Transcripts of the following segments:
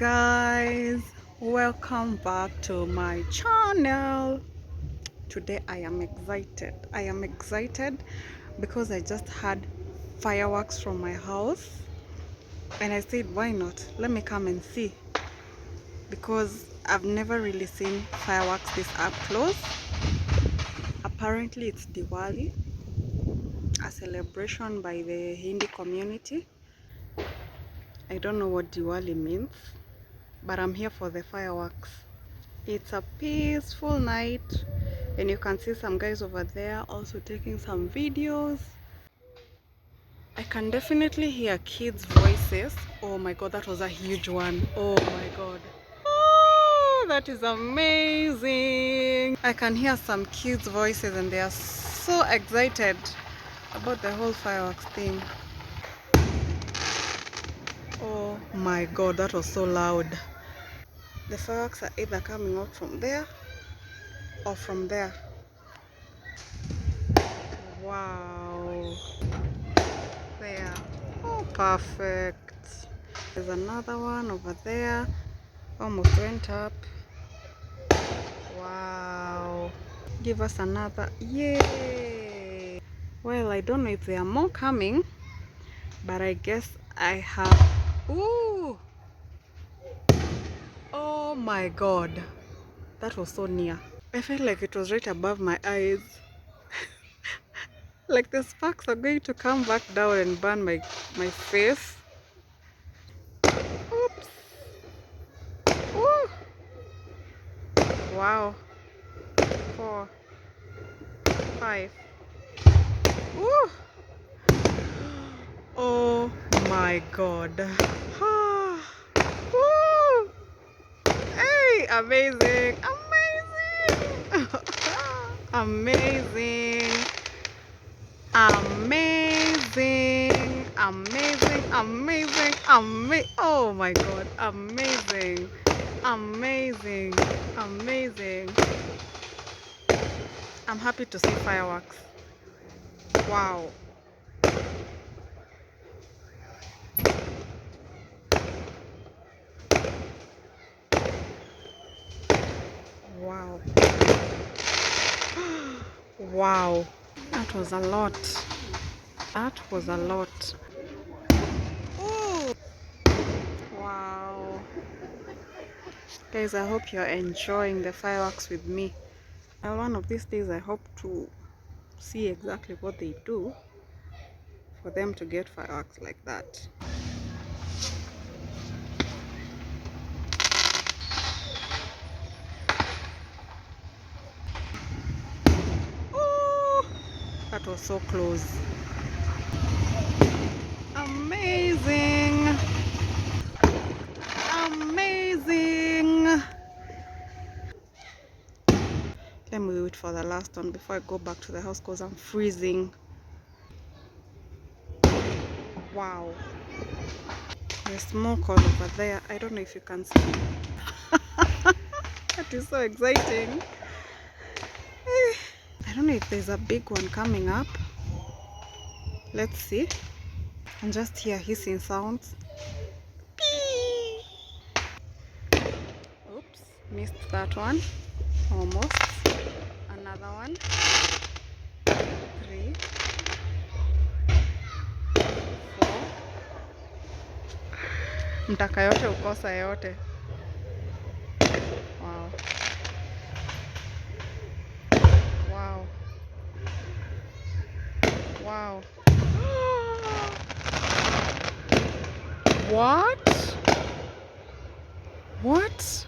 guys, welcome back to my channel. Today I am excited because I just had fireworks from my house and I said, why not, let me come and see, because I've never really seen fireworks this up close. Apparently it's Diwali, a celebration by the Hindi community. I don't know what Diwali means, but I'm here for the fireworks. It's a peaceful night and you can see some guys over there also taking some videos. I can definitely hear kids' voices. Oh my god, that was a huge one. Oh my god. Oh, that is amazing. I can hear some kids' voices and they are so excited about the whole fireworks thing. Oh my god, that was so loud. The fireworks are either coming out from there or from there. Wow. There. Oh, perfect. There's another one over there. Almost went up. Wow. Give us another. Yay. Well, I don't know if there are more coming, but I guess I have. Ooh. Oh my god. That was so near. I felt like it was right above my eyes. Like the sparks are going to come back down and burn my face. Oops. Ooh. Wow. 4, 5. Ooh. Oh my god. Woo. Hey, amazing. Amazing. Amazing. Amazing. Amazing. Amazing. Oh my god. Amazing. Amazing. Amazing. I'm happy to see fireworks. Wow. Wow. Wow. That was a lot. That was a lot. Ooh. Wow. Guys, I hope you're enjoying the fireworks with me. And one of these days I hope to see exactly what they do for them to get fireworks like that. Ooh. That was so close. Amazing. Amazing. Let me wait for the last one before I go back to the house because I'm freezing. Wow. There's smoke all over there. I don't know if you can see. That is so exciting. I don't know if there's a big one coming up. Let's see. And just hear hissing sounds. Oops, missed that one. Almost. Another one. 3, 4. Mtaka yote ukosa yote. Wow. Wow. Wow. What? What?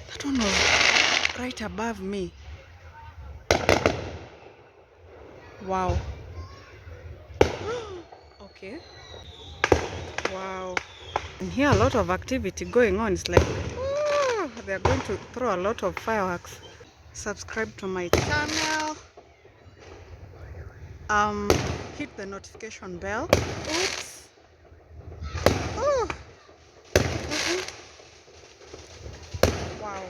That one was right above me. Wow. Okay. Wow. And here a lot of activity going on. It's like, oh, they're going to throw a lot of fireworks. Subscribe to my channel. Hit the notification bell. Oops. Oh. Wow.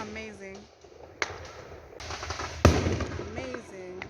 Amazing. Amazing.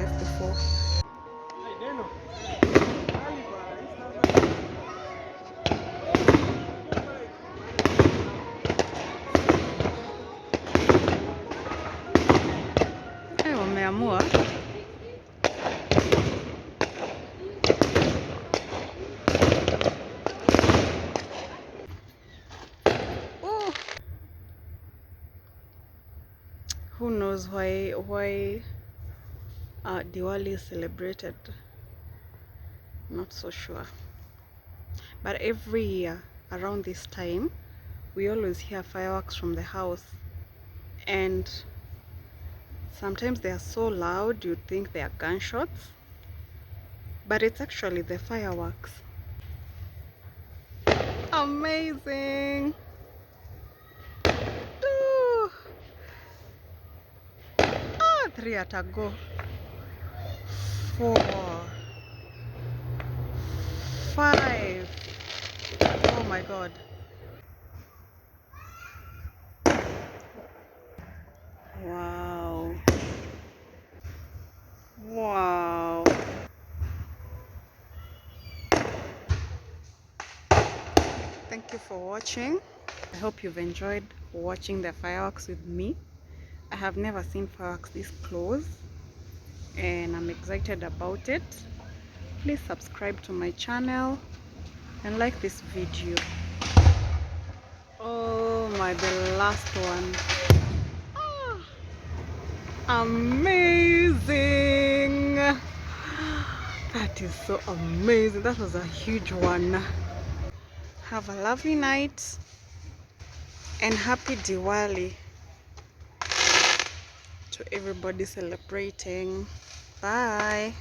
this before. Wameamua. Oh. Who knows why Diwali is celebrated? Not so sure. But every year around this time, we always hear fireworks from the house, and sometimes they are so loud you'd think they are gunshots, but it's actually the fireworks. Amazing! Two. Ah, 3 at a go. 4, 5. Oh my god. Wow. Wow. Thank you for watching. I hope you've enjoyed watching the fireworks with me. I have never seen fireworks this close, and I'm excited about it. Please subscribe to my channel and like this video. Oh my, the last one. Ah, amazing! That is so amazing. That was a huge one. Have a lovely night and happy Diwali to everybody celebrating. Bye.